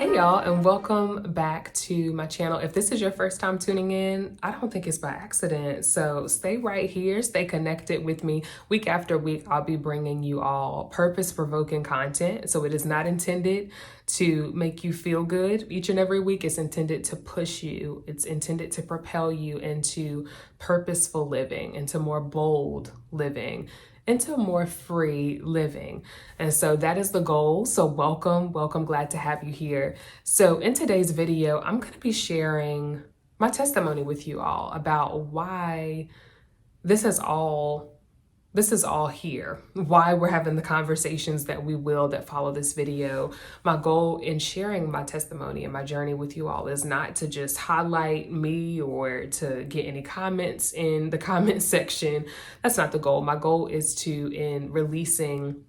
Hey y'all, and welcome back to my channel. If this is your first time tuning in, I don't think it's by accident. So stay right here, stay connected with me. Week after week, I'll be bringing you all purpose-provoking content. So it is not intended to make you feel good each and every week. It's intended to push you. It's intended to propel you into purposeful living, into more bold living, into more free living. And so that is the goal. So welcome, glad to have you here. So in today's video, I'm going to be sharing my testimony with you all about why this is all here, why we're having the conversations that we will that follow this video. My goal in sharing my testimony and my journey with you all is not to just highlight me or to get any comments in the comment section. That's not the goal. My goal is to, in releasing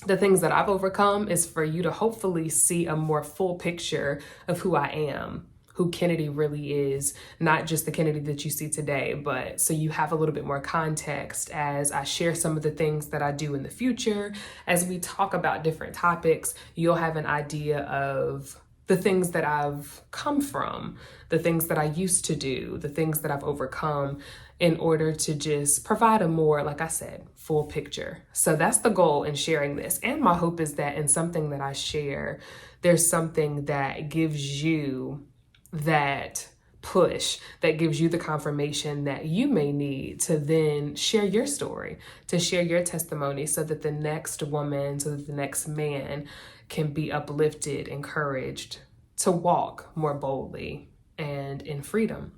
the things that I've overcome, is for you to hopefully see a more full picture of who I am, who Kennedy really is, not just the Kennedy that you see today, but so you have a little bit more context as I share some of the things that I do in the future. As we talk about different topics, you'll have an idea of the things that I've come from, the things that I used to do, the things that I've overcome, in order to just provide a more, like I said, full picture. So that's the goal in sharing this. And my hope is that in something that I share, there's something that gives you that push, that gives you the confirmation that you may need to then share your story, to share your testimony, so that the next woman, so that the next man can be uplifted, encouraged to walk more boldly and in freedom.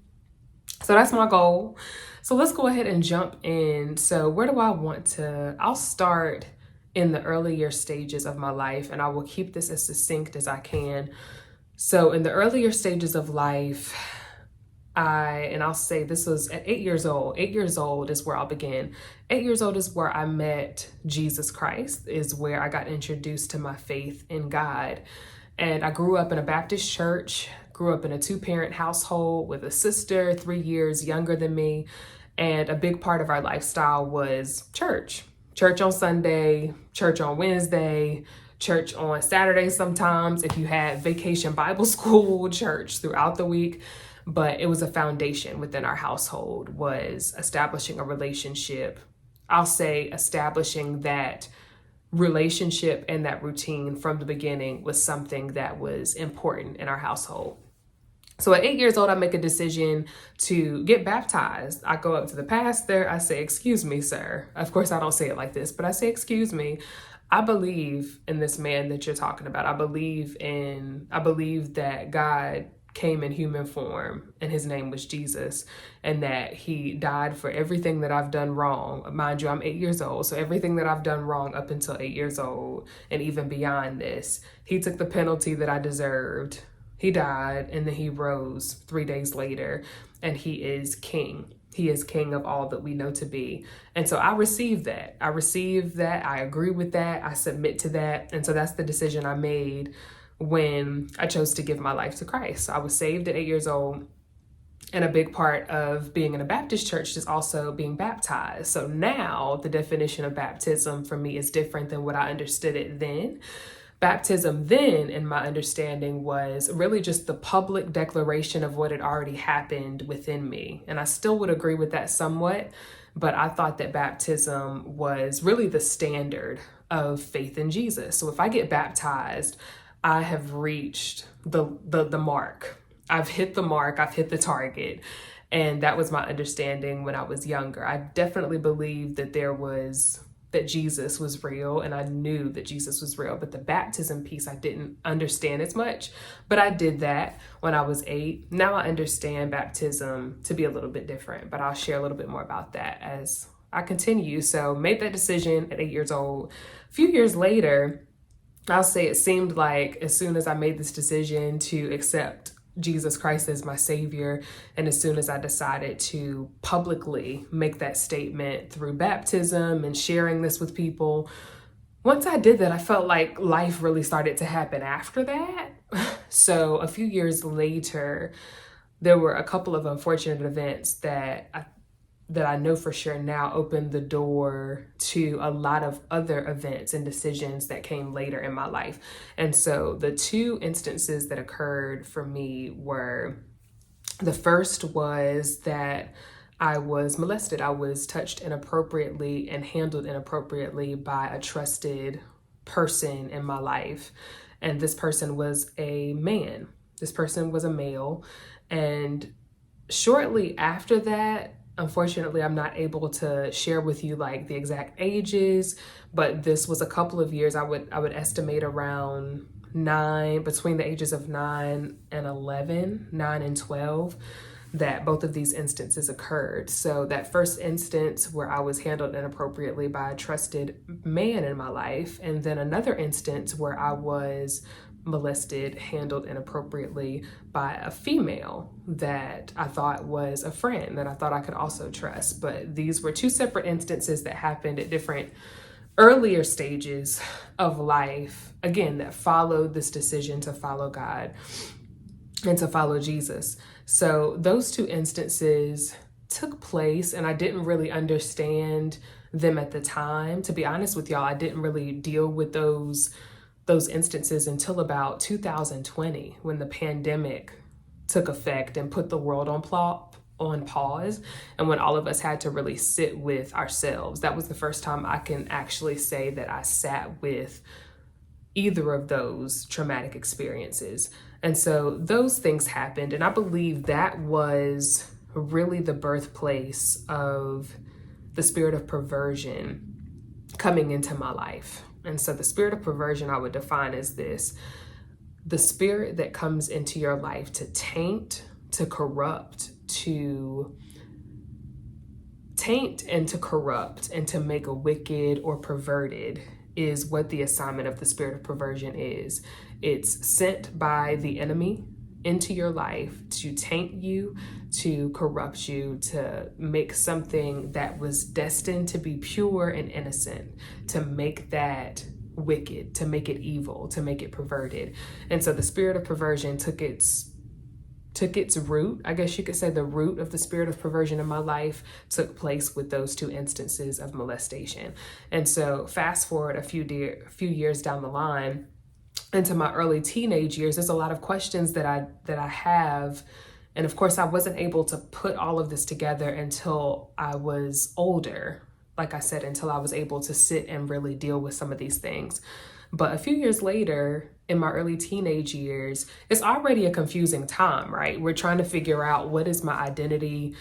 So that's my goal. So let's go ahead and jump in. So where do I want to? I'll start in the earlier stages of my life, and I will keep this as succinct as I can. So in the earlier stages of life, I'll say this was at 8 years old. 8 years old is where I'll begin. 8 years old is where I met Jesus Christ, is where I got introduced to my faith in God. And I grew up in a Baptist church, grew up in a 2-parent household with a sister 3 years younger than me. And a big part of our lifestyle was church. Church on Sunday, church on Wednesday, church on Saturday sometimes, if you had vacation Bible school, church throughout the week. But it was a foundation within our household, was establishing a relationship. I'll say establishing that relationship and that routine from the beginning was something that was important in our household. So at 8 years old, I make a decision to get baptized. I go up to the pastor. I say, "Excuse me, sir." Of course, I don't say it like this, but I say, "Excuse me. I believe in this man that you're talking about. I believe that God came in human form and his name was Jesus, and that he died for everything that I've done wrong." Mind you, I'm 8 years old. So everything that I've done wrong up until 8 years old and even beyond this, he took the penalty that I deserved. He died, and then he rose 3 days later, and he is king. He is king of all that we know to be. And so I received that. I agree with that. I submit to that. And so that's the decision I made when I chose to give my life to Christ. So I was saved at 8 years old. And a big part of being in a Baptist church is also being baptized. So now the definition of baptism for me is different than what I understood it then. Baptism then, in my understanding, was really just the public declaration of what had already happened within me. And I still would agree with that somewhat, but I thought that baptism was really the standard of faith in Jesus. So if I get baptized, I have reached the mark. I've hit the mark, I've hit the target. And that was my understanding when I was younger. I definitely believed that Jesus was real, and I knew that Jesus was real, but the baptism piece I didn't understand as much, but I did that when I was 8. Now I understand baptism to be a little bit different, but I'll share a little bit more about that as I continue. So made that decision at 8 years old. A few years later, I'll say it seemed like as soon as I made this decision to accept Jesus Christ as my savior, and as soon as I decided to publicly make that statement through baptism and sharing this with people, once I did that, I felt like life really started to happen after that. So a few years later, there were a couple of unfortunate events that that I know for sure now opened the door to a lot of other events and decisions that came later in my life. And so the two instances that occurred for me were, the first was that I was molested. I was touched inappropriately and handled inappropriately by a trusted person in my life. And this person was a man. This person was a male. And shortly after that, unfortunately, I'm not able to share with you like the exact ages, but this was a couple of years. I would estimate around between the ages of 9 and 11, 9 and 12, that both of these instances occurred. So that first instance where I was handled inappropriately by a trusted man in my life, and then another instance where I was molested, handled inappropriately by a female that I thought was a friend, that I thought I could also trust. But these were two separate instances that happened at different earlier stages of life, again, that followed this decision to follow God and to follow Jesus. So those two instances took place, and I didn't really understand them at the time. To be honest with y'all, I didn't really deal with those instances until about 2020, when the pandemic took effect and put the world on pause, and when all of us had to really sit with ourselves. That was the first time I can actually say that I sat with either of those traumatic experiences. And so those things happened, and I believe that was really the birthplace of the spirit of perversion coming into my life. And so the spirit of perversion I would define as this: the spirit that comes into your life to taint, to corrupt, and to make a wicked or perverted is what the assignment of the spirit of perversion is. It's sent by the enemy into your life to taint you, to corrupt you, to make something that was destined to be pure and innocent, to make that wicked, to make it evil, to make it perverted. And so the spirit of perversion took its root. I guess you could say the root of the spirit of perversion in my life took place with those two instances of molestation. And so fast forward a few years down the line, into my early teenage years, there's a lot of questions that I have. And of course, I wasn't able to put all of this together until I was older. Like I said, until I was able to sit and really deal with some of these things. But a few years later, in my early teenage years, it's already a confusing time, right? We're trying to figure out, what is my identity?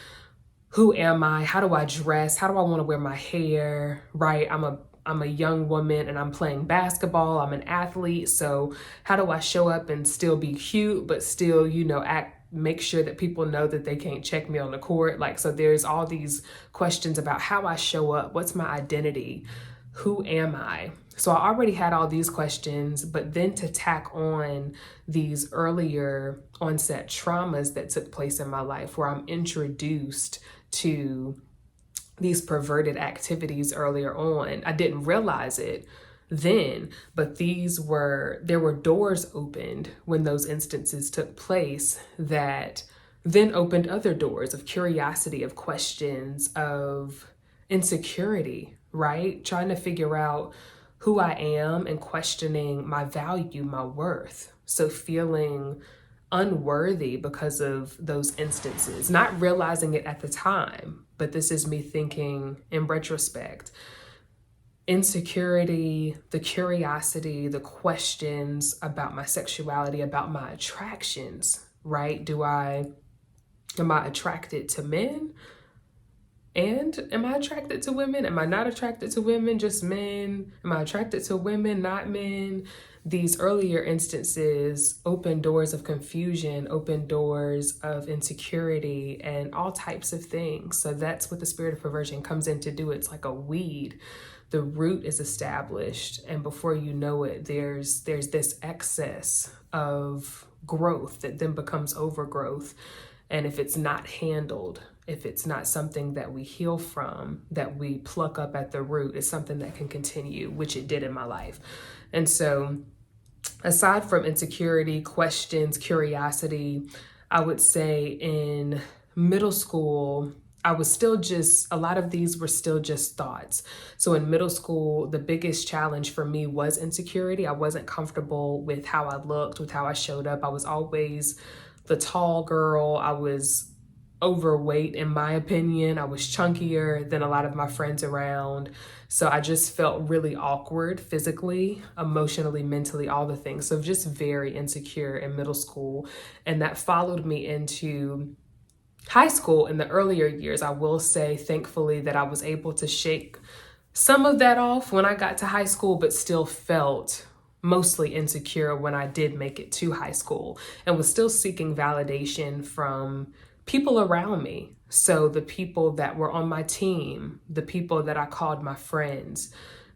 Who am I? How do I dress? How do I want to wear my hair, right? I'm a young woman and I'm playing basketball. I'm an athlete. So how do I show up and still be cute, but still, make sure that people know that they can't check me on the court? Like, so there's all these questions about how I show up. What's my identity? Who am I? So I already had all these questions, but then to tack on these earlier onset traumas that took place in my life, where I'm introduced to these perverted activities earlier on. I didn't realize it then, but there were doors opened when those instances took place that then opened other doors of curiosity, of questions, of insecurity, right? Trying to figure out who I am and questioning my value, my worth. So feeling unworthy because of those instances, not realizing it at the time, but this is me thinking in retrospect. Insecurity, the curiosity, the questions about my sexuality, about my attractions, right? Am I attracted to men? And am I attracted to women? Am I not attracted to women, just men? Am I attracted to women, not men? These earlier instances open doors of confusion, open doors of insecurity, and all types of things. So that's what the spirit of perversion comes in to do. It's like a weed. The root is established, and before you know it, there's this excess of growth that then becomes overgrowth. And if it's not handled, if it's not something that we heal from, that we pluck up at the root, it's something that can continue, which it did in my life. And so aside from insecurity, questions, curiosity, I would say in middle school, I was still just, a lot of these were still just thoughts. So in middle school, the biggest challenge for me was insecurity. I wasn't comfortable with how I looked, with how I showed up. I was always the tall girl. I was overweight, in my opinion. I was chunkier than a lot of my friends around. So I just felt really awkward physically, emotionally, mentally, all the things. So just very insecure in middle school. And that followed me into high school in the earlier years. I will say, thankfully, that I was able to shake some of that off when I got to high school, but still felt mostly insecure when I did make it to high school and was still seeking validation from people around me. So the people that were on my team, the people that I called my friends,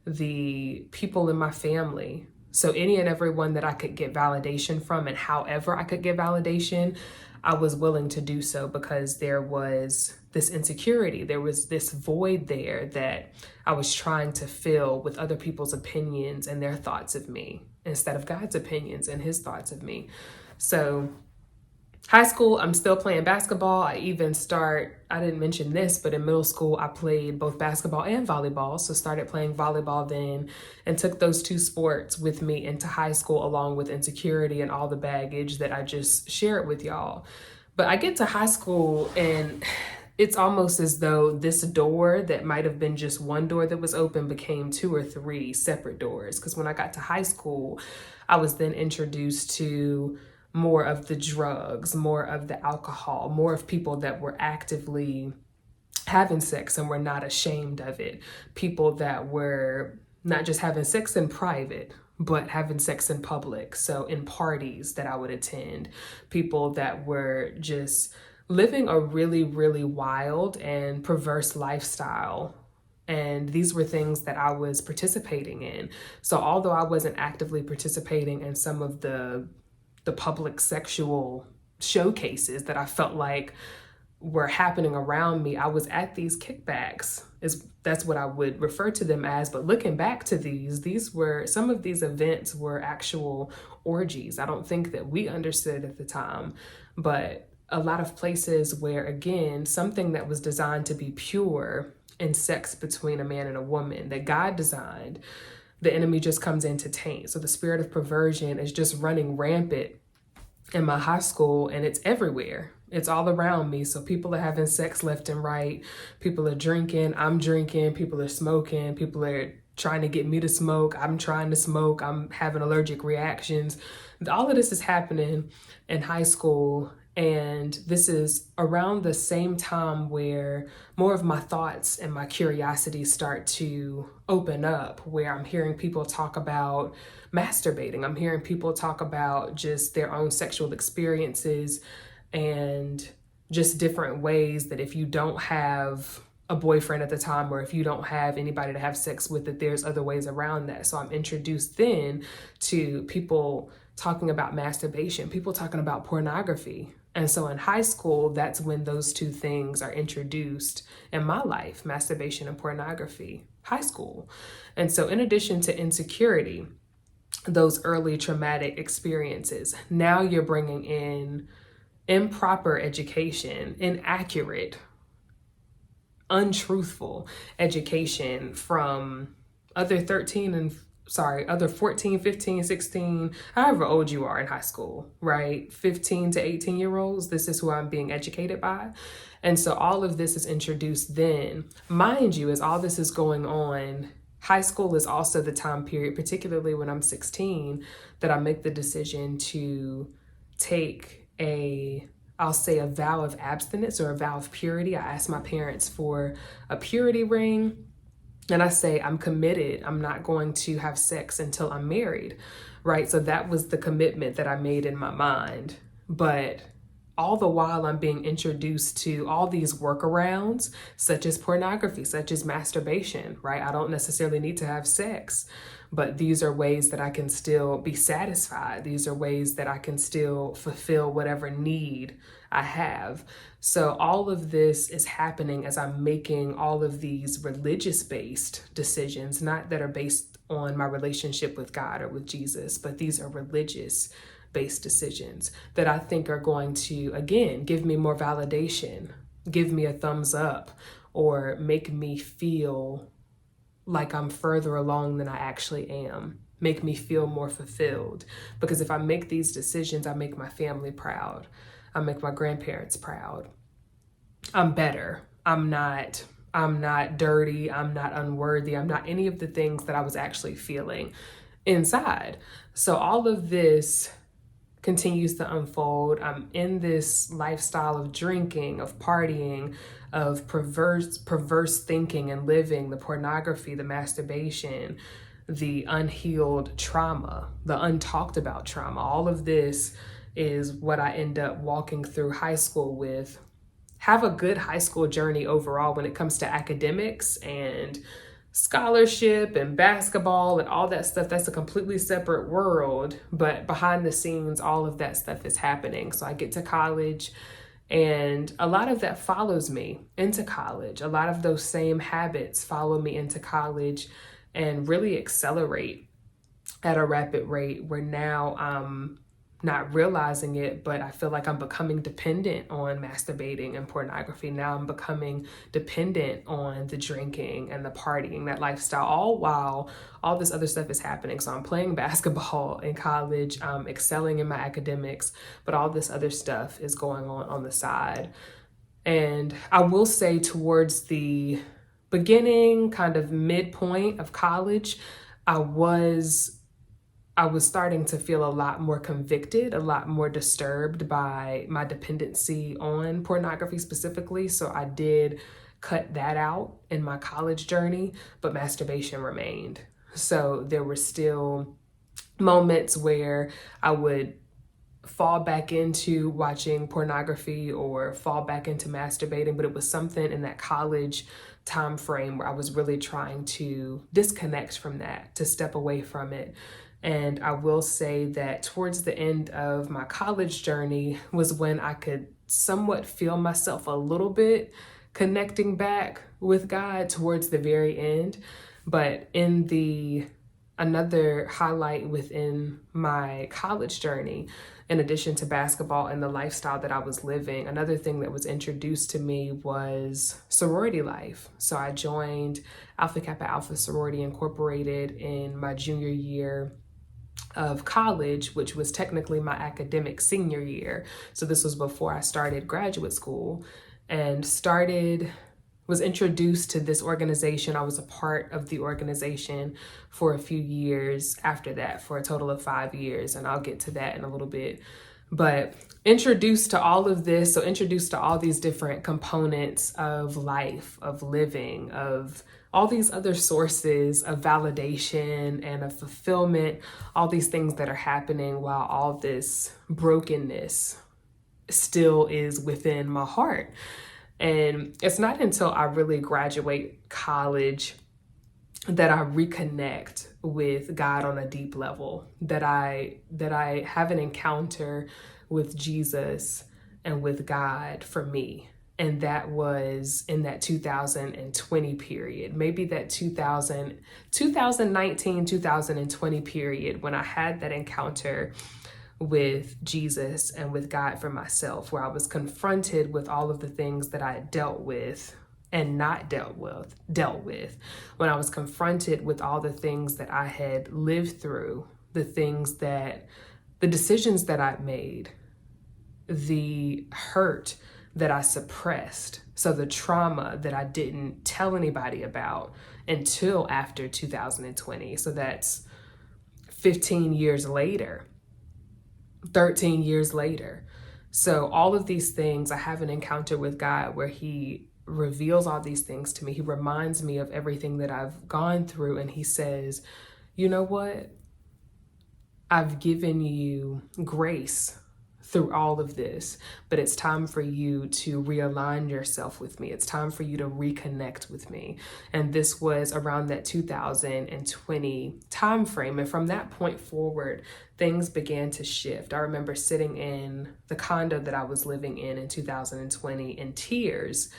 the people in my family. So any and everyone that I could get validation from, and however I could get validation, I was willing to do so, because there was this insecurity. There was this void there that I was trying to fill with other people's opinions and their thoughts of me instead of God's opinions and his thoughts of me. So high school, I'm still playing basketball. I didn't mention this, but in middle school, I played both basketball and volleyball. So started playing volleyball then and took those two sports with me into high school, along with insecurity and all the baggage that I just shared with y'all. But I get to high school and it's almost as though this door that might have been just one door that was open became 2 or 3 separate doors. Because when I got to high school, I was then introduced to more of the drugs, more of the alcohol, more of people that were actively having sex and were not ashamed of it. People that were not just having sex in private, but having sex in public. So in parties that I would attend, people that were just living a really, really wild and perverse lifestyle. And these were things that I was participating in. So although I wasn't actively participating in some of the public sexual showcases that I felt like were happening around me, I was at these kickbacks. That's what I would refer to them as. But looking back to some of these events were actual orgies. I don't think that we understood at the time, but a lot of places where, again, something that was designed to be pure in sex between a man and a woman that God designed, the enemy just comes in to taint. So the spirit of perversion is just running rampant in my high school, and it's everywhere. It's all around me. So people are having sex left and right. People are drinking. I'm drinking. People are smoking. People are trying to get me to smoke. I'm trying to smoke. I'm having allergic reactions. All of this is happening in high school. And this is around the same time where more of my thoughts and my curiosity start to open up, where I'm hearing people talk about masturbating. I'm hearing people talk about just their own sexual experiences and just different ways that if you don't have a boyfriend at the time, or if you don't have anybody to have sex with, that there's other ways around that. So I'm introduced then to people talking about masturbation, people talking about pornography. And so in high school, that's when those two things are introduced in my life, masturbation and pornography, high school. And so in addition to insecurity, those early traumatic experiences, now you're bringing in improper education, inaccurate, untruthful education from other 14, 15, 16, however old you are in high school, right? 15 to 18-year-olds, this is who I'm being educated by. And so all of this is introduced then. Mind you, as all this is going on, high school is also the time period, particularly when I'm 16, that I make the decision to take a vow of abstinence or a vow of purity. I asked my parents for a purity ring. And I say, I'm committed. I'm not going to have sex until I'm married, right? So that was the commitment that I made in my mind. But all the while I'm being introduced to all these workarounds, such as pornography, such as masturbation, right? I don't necessarily need to have sex, but these are ways that I can still be satisfied. These are ways that I can still fulfill whatever need I have. So all of this is happening as I'm making all of these religious-based decisions, not that are based on my relationship with God or with Jesus, but these are religious-based decisions that I think are going to, again, give me more validation, give me a thumbs up or make me feel like I'm further along than I actually am, make me feel more fulfilled. Because if I make these decisions, I make my family proud. I make my grandparents proud. I'm better. I'm not dirty. I'm not unworthy. I'm not any of the things that I was actually feeling inside. So all of this continues to unfold. I'm in this lifestyle of drinking, of partying, of perverse thinking and living, the pornography, the masturbation, the unhealed trauma, the untalked about trauma. All of this is what I end up walking through high school with. Have a good high school journey overall when it comes to academics and scholarship and basketball and all that stuff. That's a completely separate world, but behind the scenes, all of that stuff is happening. So I get to college and a lot of that follows me into college. A lot of those same habits follow me into college and really accelerate at a rapid rate, where now I'm not realizing it, but I feel like I'm becoming dependent on masturbating and pornography. Now I'm becoming dependent on the drinking and the partying, that lifestyle, all while all this other stuff is happening. So I'm playing basketball in college, excelling in my academics, but all this other stuff is going on the side. And I will say towards the beginning, kind of midpoint of college, I was starting to feel a lot more convicted, a lot more disturbed by my dependency on pornography specifically. So I did cut that out in my college journey, but masturbation remained. So there were still moments where I would fall back into watching pornography or fall back into masturbating, but it was something in that college time frame where I was really trying to disconnect from that, to step away from it. And I will say that towards the end of my college journey was when I could somewhat feel myself a little bit connecting back with God towards the very end. But another highlight within my college journey, in addition to basketball and the lifestyle that I was living, another thing that was introduced to me was sorority life. So I joined Alpha Kappa Alpha Sorority Incorporated in my junior year of college, which was technically my academic senior year. So this was before I started graduate school, and was introduced to this organization. I was a part of the organization for a few years after that, for a total of 5 years, and I'll get to that in a little bit. But introduced to all of this, so introduced to all these different components of life, of living, of all these other sources of validation and of fulfillment, all these things that are happening while all this brokenness still is within my heart. And it's not until I really graduate college that I reconnect with God on a deep level, that I have an encounter with Jesus and with God for me. And that was in that 2020 period, maybe that 2019, 2020 period, when I had that encounter with Jesus and with God for myself, where I was confronted with all of the things that I had dealt with and not dealt with, when I was confronted with all the things that I had lived through, the decisions that I'd made, the hurt that I suppressed. So the trauma that I didn't tell anybody about until after 2020. So that's 15 years later, 13 years later. So all of these things, I have an encounter with God where he reveals all these things to me. He reminds me of everything that I've gone through. And he says, you know what? I've given you grace through all of this, but it's time for you to realign yourself with me. It's time for you to reconnect with me. And this was around that 2020 time frame. And from that point forward, things began to shift. I remember sitting in the condo that I was living in 2020 in tears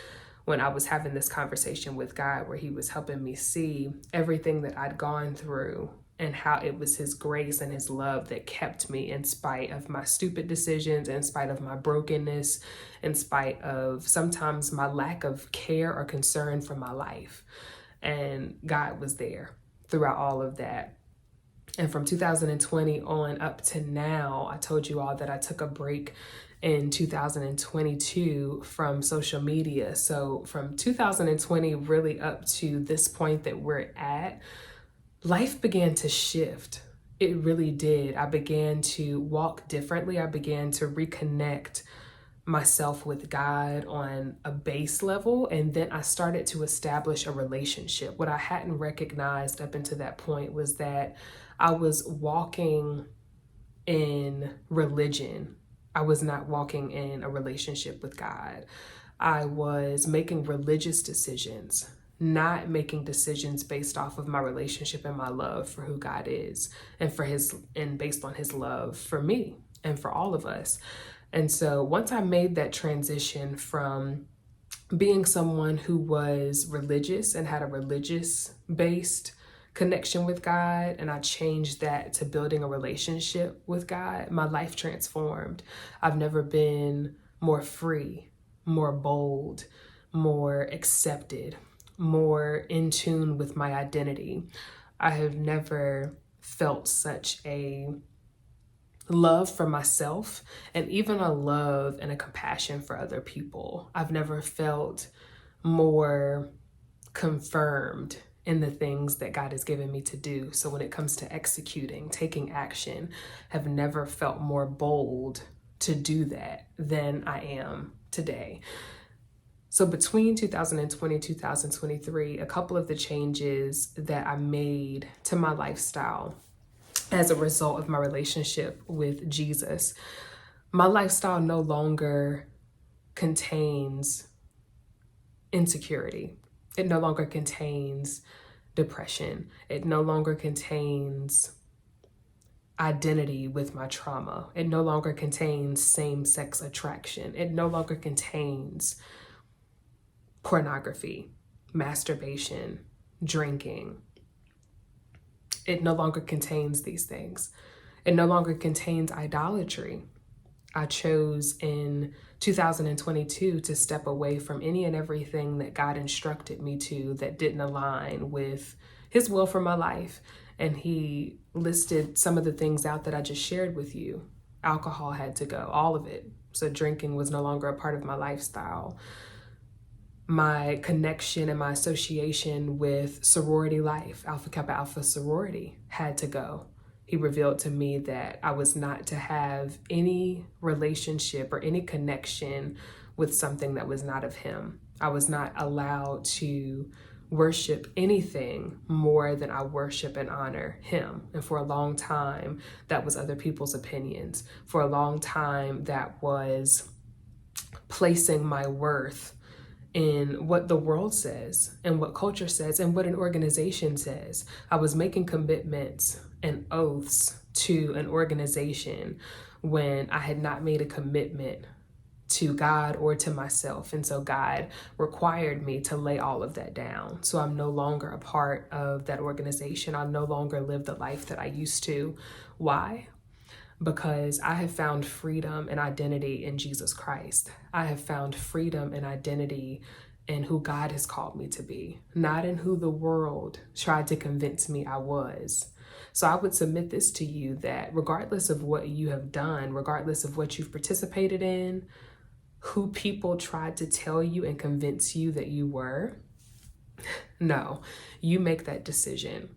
when I was having this conversation with God, where he was helping me see everything that I'd gone through and how it was his grace and his love that kept me in spite of my stupid decisions, in spite of my brokenness, in spite of sometimes my lack of care or concern for my life. And God was there throughout all of that. And from 2020 on up to now, I told you all that I took a break in 2022 from social media. So from 2020 really up to this point that we're at, life began to shift. It really did. I began to walk differently. I began to reconnect myself with God on a base level. And then I started to establish a relationship. What I hadn't recognized up until that point was that I was walking in religion. I was not walking in a relationship with God. I was making religious decisions, not making decisions based off of my relationship and my love for who God is and based on his love for me and for all of us. And so once I made that transition from being someone who was religious and had a religious based connection with God, and I changed that to building a relationship with God, my life transformed. I've never been more free, more bold, more accepted, more in tune with my identity. I have never felt such a love for myself and even a love and a compassion for other people. I've never felt more confirmed in the things that God has given me to do. So when it comes to executing, taking action, have never felt more bold to do that than I am today. So between 2020 and 2023, a couple of the changes that I made to my lifestyle as a result of my relationship with Jesus, my lifestyle no longer contains insecurity. It no longer contains depression. It no longer contains identity with my trauma. It no longer contains same-sex attraction. It no longer contains pornography, masturbation, drinking. It no longer contains these things. It no longer contains idolatry. I chose in 2022 to step away from any and everything that God instructed me to that didn't align with his will for my life. And he listed some of the things out that I just shared with you. Alcohol had to go, all of it. So drinking was no longer a part of my lifestyle. My connection and my association with sorority life, Alpha Kappa Alpha sorority, had to go. He revealed to me that I was not to have any relationship or any connection with something that was not of him. I was not allowed to worship anything more than I worship and honor him. And for a long time, that was other people's opinions. For a long time, that was placing my worth in what the world says and what culture says and what an organization says. I was making commitments and oaths to an organization when I had not made a commitment to God or to myself. And so God required me to lay all of that down. So I'm no longer a part of that organization. I no longer live the life that I used to. Why? Because I have found freedom and identity in Jesus Christ. I have found freedom and identity in who God has called me to be, not in who the world tried to convince me I was. So I would submit this to you that regardless of what you have done, regardless of what you've participated in, who people tried to tell you and convince you that you were, no, you make that decision.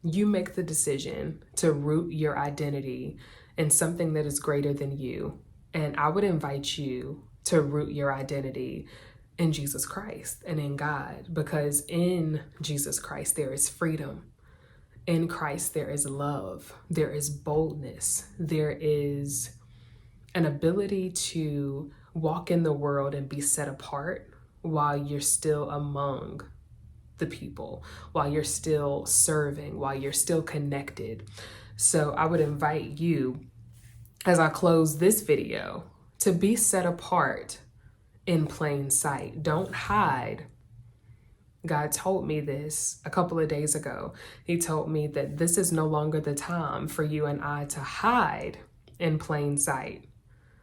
You make the decision to root your identity in something that is greater than you. And I would invite you to root your identity in Jesus Christ and in God, because in Jesus Christ, there is freedom. In Christ, there is love. There is boldness. There is an ability to walk in the world and be set apart while you're still among the people, while you're still serving, while you're still connected. So I would invite you, as I close this video, to be set apart in plain sight. Don't hide God told me this a couple of days ago. He told me that this is no longer the time for you and I to hide in plain sight.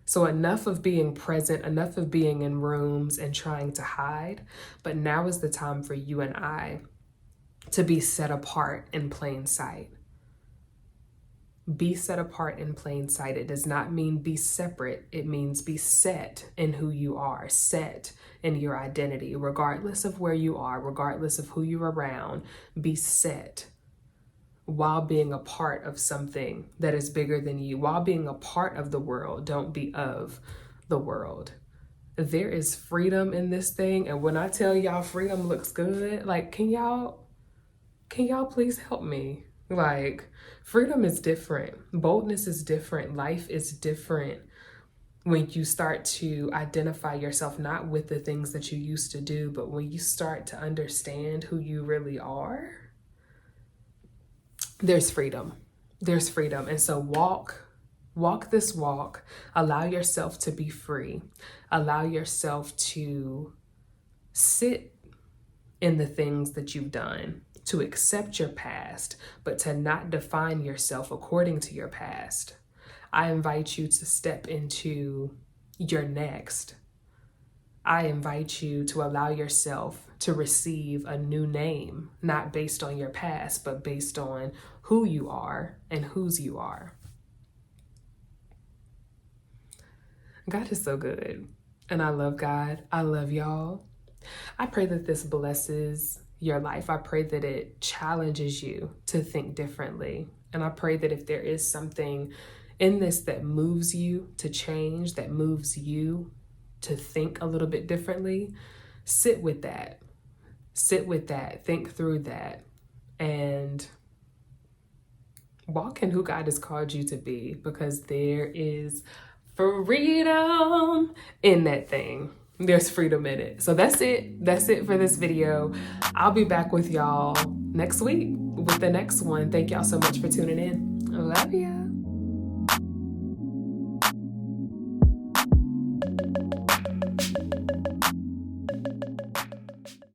So enough of being present, enough of being in rooms and trying to hide, but now is the time for you and I to be set apart in plain sight. Be set apart in plain sight. It does not mean be separate. It means be set in who you are, set in your identity, regardless of where you are, regardless of who you're around. Be set while being a part of something that is bigger than you, while being a part of the world. Don't be of the world. There is freedom in this thing. And when I tell y'all freedom looks good, like, can y'all please help me? Like, freedom is different. Boldness is different. Life is different when you start to identify yourself not with the things that you used to do, but when you start to understand who you really are. There's freedom. There's freedom. And so walk this walk. Allow yourself to be free. Allow yourself to sit in the things that you've done, to accept your past, but to not define yourself according to your past. I invite you to step into your next. I invite you to allow yourself to receive a new name, not based on your past, but based on who you are and whose you are. God is so good. And I love God. I love y'all. I pray that this blesses your life. I pray that it challenges you to think differently. And I pray that if there is something in this that moves you to change, that moves you to think a little bit differently, sit with that. Sit with that. Think through that. And walk in who God has called you to be, because there is freedom in that thing. There's freedom in it. So that's it. That's it for this video. I'll be back with y'all next week with the next one. Thank y'all so much for tuning in. I love ya.